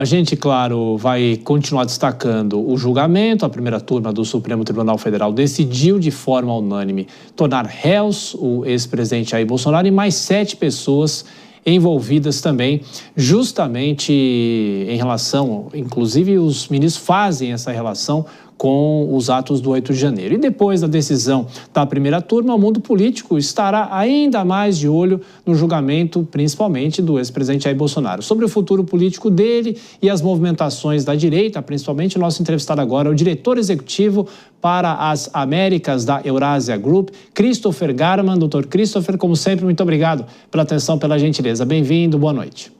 A gente, claro, vai continuar destacando o julgamento. A primeira turma do Supremo Tribunal Federal decidiu de forma unânime tornar réus o ex-presidente Jair Bolsonaro e mais 7 pessoas envolvidas também, justamente em relação, inclusive os ministros fazem essa relação com os atos do 8 de janeiro. E depois da decisão da primeira turma, o mundo político estará ainda mais de olho no julgamento, principalmente do ex-presidente Jair Bolsonaro. Sobre o futuro político dele e as movimentações da direita, principalmente, o nosso entrevistado agora é o diretor executivo para as Américas da Eurasia Group, Christopher Garman. Doutor Christopher, como sempre, muito obrigado pela atenção, pela gentileza. Bem-vindo, boa noite.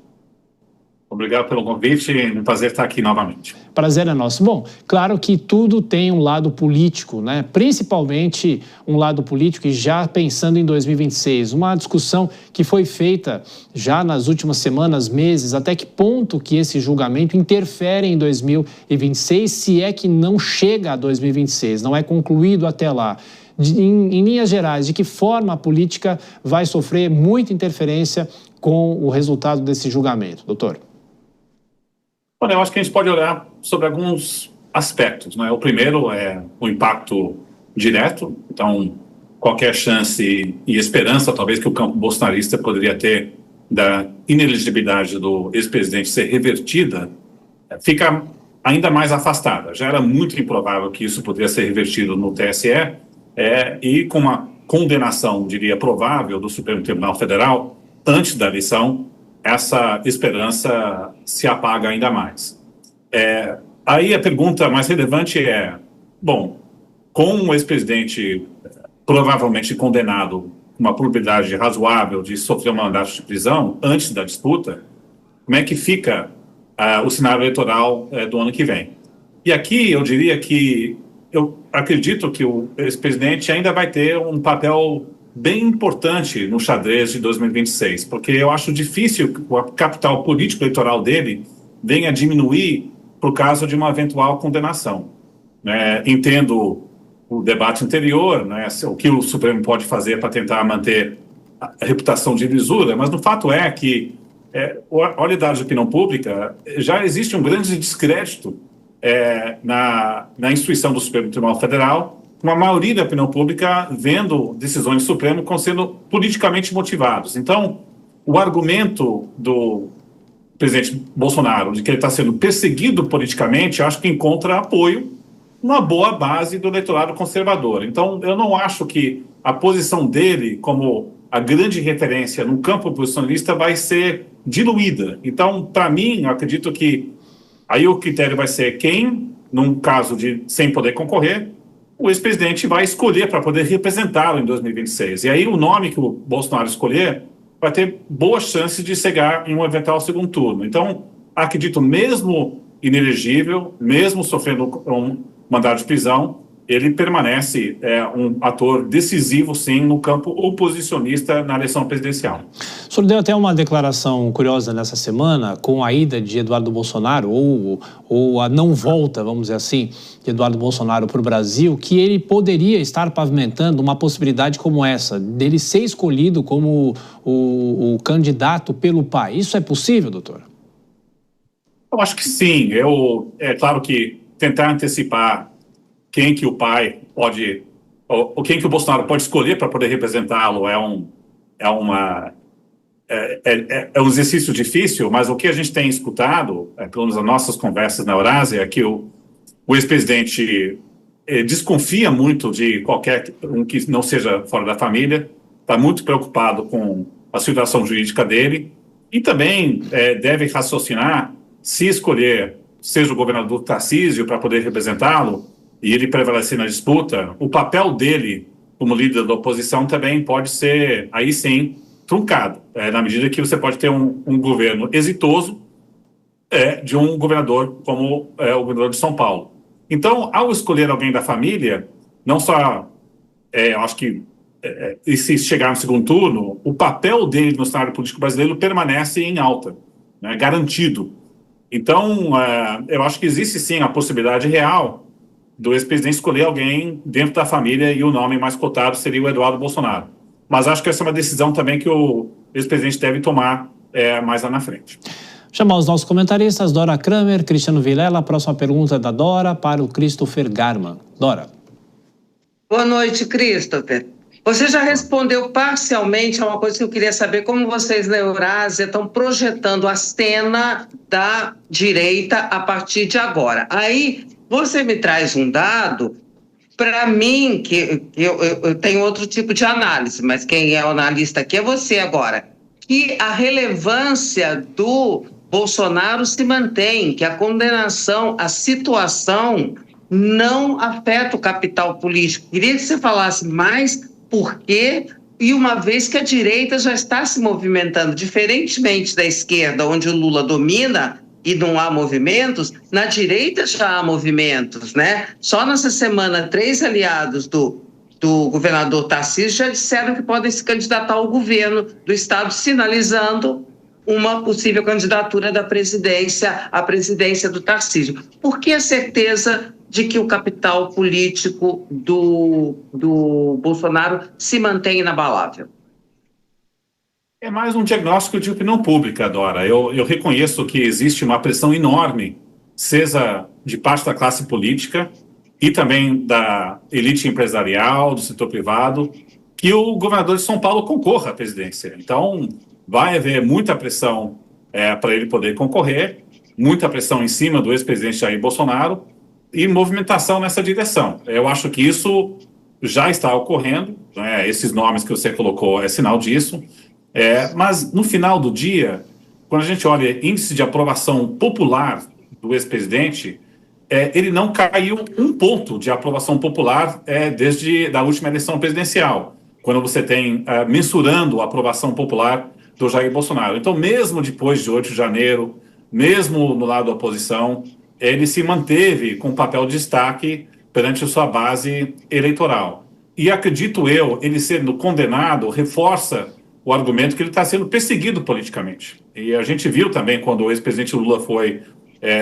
Obrigado pelo convite, um prazer estar aqui novamente. Prazer é nosso. Bom, claro que tudo tem um lado político, né? Principalmente um lado político e já pensando em 2026, uma discussão que foi feita já nas últimas semanas, meses, até que ponto que esse julgamento interfere em 2026, se é que não chega a 2026, não é concluído até lá. Em linhas gerais, de que forma a política vai sofrer muita interferência com o resultado desse julgamento, doutor? Olha, eu acho que a gente pode olhar sobre alguns aspectos, né? O primeiro é o impacto direto, então qualquer chance e esperança, talvez, que o campo bolsonarista poderia ter da inelegibilidade do ex-presidente ser revertida, fica ainda mais afastada. Já era muito improvável que isso poderia ser revertido no TSE, e com uma condenação, diria, provável do Supremo Tribunal Federal, antes da eleição, essa esperança se apaga ainda mais. Aí a pergunta mais relevante é, bom, com o ex-presidente provavelmente condenado com uma probabilidade razoável de sofrer um mandato de prisão antes da disputa, como é que fica o cenário eleitoral do ano que vem? E aqui eu diria que eu acredito que o ex-presidente ainda vai ter um papel bem importante no xadrez de 2026, porque eu acho difícil que o capital político eleitoral dele venha a diminuir por causa de uma eventual condenação. Entendo o debate anterior, o que o Supremo pode fazer para tentar manter a reputação de lisura, mas o fato é que, olha dados de opinião pública, já existe um grande descrédito na instituição do Supremo Tribunal Federal, com a maioria da opinião pública vendo decisões do Supremo como sendo politicamente motivados. Então, o argumento do presidente Bolsonaro de que ele está sendo perseguido politicamente, eu acho que encontra apoio numa boa base do eleitorado conservador. Então, eu não acho que a posição dele como a grande referência no campo posicionalista vai ser diluída. Então, para mim, eu acredito que aí o critério vai ser quem, num caso de sem poder concorrer, o ex-presidente vai escolher para poder representá-lo em 2026. E aí o nome que o Bolsonaro escolher vai ter boas chances de chegar em um eventual segundo turno. Então, acredito, mesmo inelegível, mesmo sofrendo um mandado de prisão, ele permanece um ator decisivo, sim, no campo oposicionista na eleição presidencial. O senhor deu até uma declaração curiosa nessa semana com a ida de Eduardo Bolsonaro, ou a não volta, vamos dizer assim, de Eduardo Bolsonaro para o Brasil, que ele poderia estar pavimentando uma possibilidade como essa, dele ser escolhido como o candidato pelo pai. Isso é possível, doutor? Eu acho que sim. É claro que tentar antecipar quem que o pai pode, ou quem que o Bolsonaro pode escolher para poder representá-lo é um exercício difícil, mas o que a gente tem escutado, pelo menos nas nossas conversas na Eurásia, é que o ex-presidente desconfia muito de qualquer um que não seja fora da família, está muito preocupado com a situação jurídica dele e também deve raciocinar se escolher, seja o governador Tarcísio para poder representá-lo, e ele prevalecer na disputa, o papel dele como líder da oposição também pode ser, aí sim, truncado, na medida que você pode ter um governo exitoso de um governador como o governador de São Paulo. Então, ao escolher alguém da família, não só, eu acho que, e se chegar no segundo turno, o papel dele no cenário político brasileiro permanece em alta, garantido. Então, eu acho que existe sim a possibilidade real do ex-presidente escolher alguém dentro da família e o nome mais cotado seria o Eduardo Bolsonaro. Mas acho que essa é uma decisão também que o ex-presidente deve tomar mais lá na frente. Chamar os nossos comentaristas, Dora Kramer, Cristiano Vilela. A próxima pergunta é da Dora para o Christopher Garman. Dora. Boa noite, Christopher. Você já respondeu parcialmente a uma coisa que eu queria saber, como vocês na Eurásia estão projetando a cena da direita a partir de agora. Aí você me traz um dado, para mim, que eu tenho outro tipo de análise, mas quem é o analista aqui é você agora, que a relevância do Bolsonaro se mantém, que a condenação, a situação não afeta o capital político. Queria que você falasse mais por quê, e uma vez que a direita já está se movimentando, diferentemente da esquerda, onde o Lula domina e não há movimentos, na direita já há movimentos, né? Só nessa semana, 3 aliados do governador Tarcísio já disseram que podem se candidatar ao governo do estado, sinalizando uma possível candidatura da presidência, à presidência do Tarcísio. Por que a certeza de que o capital político do Bolsonaro se mantém inabalável? É mais um diagnóstico de opinião pública, Dora. Eu reconheço que existe uma pressão enorme, seja de parte da classe política e também da elite empresarial, do setor privado, que o governador de São Paulo concorra à presidência. Então, vai haver muita pressão para ele poder concorrer, muita pressão em cima do ex-presidente Jair Bolsonaro e movimentação nessa direção. Eu acho que isso já está ocorrendo, né? Esses nomes que você colocou é sinal disso, mas no final do dia, quando a gente olha índice de aprovação popular do ex-presidente, ele não caiu um ponto de aprovação popular desde a última eleição presidencial, quando você tem mensurando a aprovação popular do Jair Bolsonaro. Então, mesmo depois de 8 de janeiro, mesmo no lado da oposição, ele se manteve com um papel de destaque perante a sua base eleitoral. E acredito eu, ele sendo condenado, reforça o argumento que ele está sendo perseguido politicamente. E a gente viu também, quando o ex-presidente Lula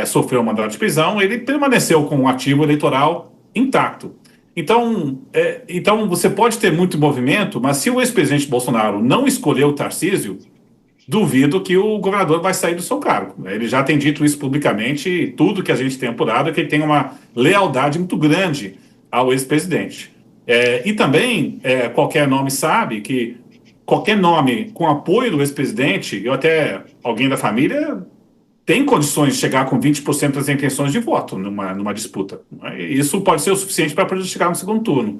sofreu um mandato de prisão, ele permaneceu com um ativo eleitoral intacto. Então você pode ter muito movimento, mas se o ex-presidente Bolsonaro não escolher o Tarcísio, duvido que o governador vai sair do seu cargo. Ele já tem dito isso publicamente, e tudo que a gente tem apurado é que ele tem uma lealdade muito grande ao ex-presidente. E também, qualquer nome sabe que qualquer nome com apoio do ex-presidente, ou até alguém da família, tem condições de chegar com 20% das intenções de voto numa disputa. Isso pode ser o suficiente para poder chegar no segundo turno.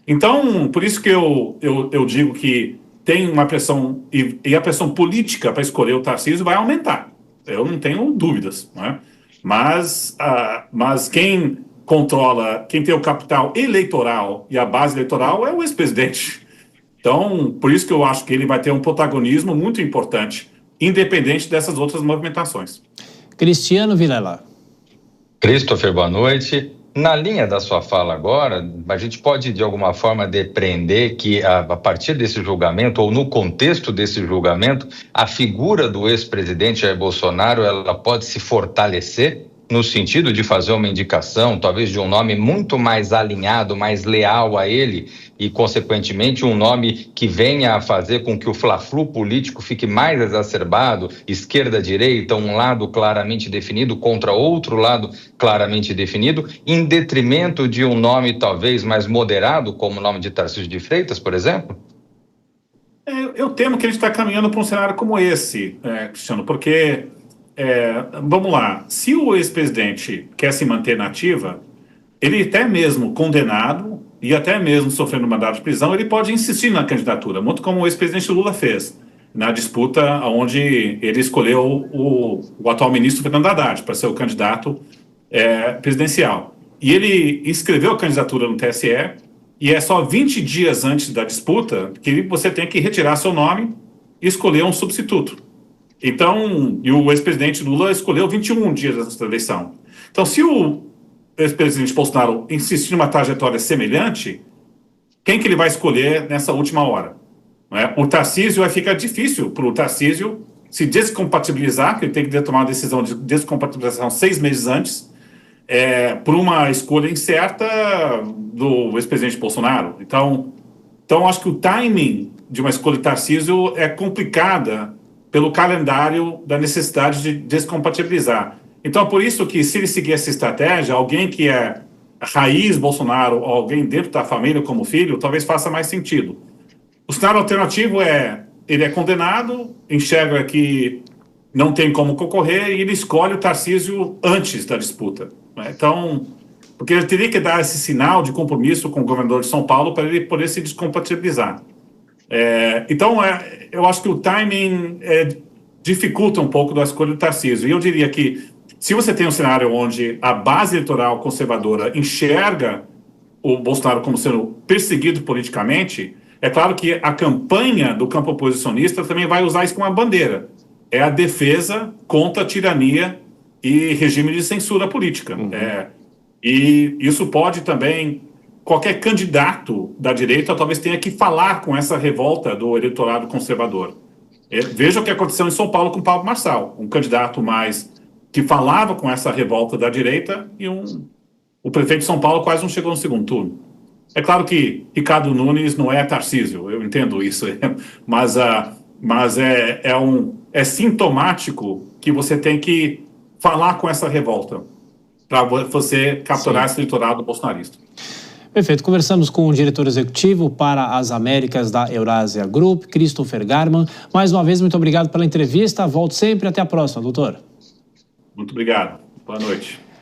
Então, por isso que eu digo que tem uma pressão, e a pressão política para escolher o Tarcísio vai aumentar. Eu não tenho dúvidas. Né? Mas quem controla, quem tem o capital eleitoral e a base eleitoral é o ex-presidente. Então, por isso que eu acho que ele vai ter um protagonismo muito importante, independente dessas outras movimentações. Cristiano Vilela. Christopher, boa noite. Na linha da sua fala agora, a gente pode de alguma forma depreender que a partir desse julgamento, ou no contexto desse julgamento, a figura do ex-presidente Jair Bolsonaro, ela pode se fortalecer no sentido de fazer uma indicação, talvez de um nome muito mais alinhado, mais leal a ele e, consequentemente, um nome que venha a fazer com que o fla-flu político fique mais exacerbado, esquerda-direita, um lado claramente definido contra outro lado claramente definido, em detrimento de um nome talvez mais moderado, como o nome de Tarcísio de Freitas, por exemplo? Eu temo que a gente está caminhando para um cenário como esse, Cristiano, porque... vamos lá, se o ex-presidente quer se manter na ativa, ele até mesmo condenado e até mesmo sofrendo mandato de prisão, ele pode insistir na candidatura, muito como o ex-presidente Lula fez na disputa onde ele escolheu o atual ministro Fernando Haddad para ser o candidato presidencial. E ele inscreveu a candidatura no TSE e é só 20 dias antes da disputa que você tem que retirar seu nome e escolher um substituto. Então, e o ex-presidente Lula escolheu 21 dias antes da eleição. Então, se o ex-presidente Bolsonaro insistir numa trajetória semelhante, quem que ele vai escolher nessa última hora? Não é? O Tarcísio vai ficar difícil para o Tarcísio se descompatibilizar, que ele tem que tomar uma decisão de descompatibilização 6 meses antes, por uma escolha incerta do ex-presidente Bolsonaro. Então, acho que o timing de uma escolha de Tarcísio é complicada pelo calendário da necessidade de descompatibilizar. Então, por isso que, se ele seguir essa estratégia, alguém que é raiz Bolsonaro, ou alguém dentro da família como filho, talvez faça mais sentido. O cenário alternativo ele é condenado, enxerga que não tem como concorrer e ele escolhe o Tarcísio antes da disputa. Né? Então, porque ele teria que dar esse sinal de compromisso com o governador de São Paulo para ele poder se descompatibilizar. Então, eu acho que o timing dificulta um pouco da escolha do Tarcísio. E eu diria que, se você tem um cenário onde a base eleitoral conservadora enxerga o Bolsonaro como sendo perseguido politicamente, é claro que a campanha do campo oposicionista também vai usar isso como uma bandeira. É a defesa contra a tirania e regime de censura política. E isso pode também... Qualquer candidato da direita talvez tenha que falar com essa revolta do eleitorado conservador. Veja o que aconteceu em São Paulo com o Pablo Marçal, um candidato mais que falava com essa revolta da direita e o prefeito de São Paulo quase não chegou no segundo turno. É claro que Ricardo Nunes não é Tarcísio, eu entendo isso, mas é sintomático que você tem que falar com essa revolta para você capturar esse eleitorado bolsonarista. Perfeito. Conversamos com o diretor executivo para as Américas da Eurasia Group, Christopher Garman. Mais uma vez, muito obrigado pela entrevista. Volto sempre. Até a próxima, doutor. Muito obrigado. Boa noite.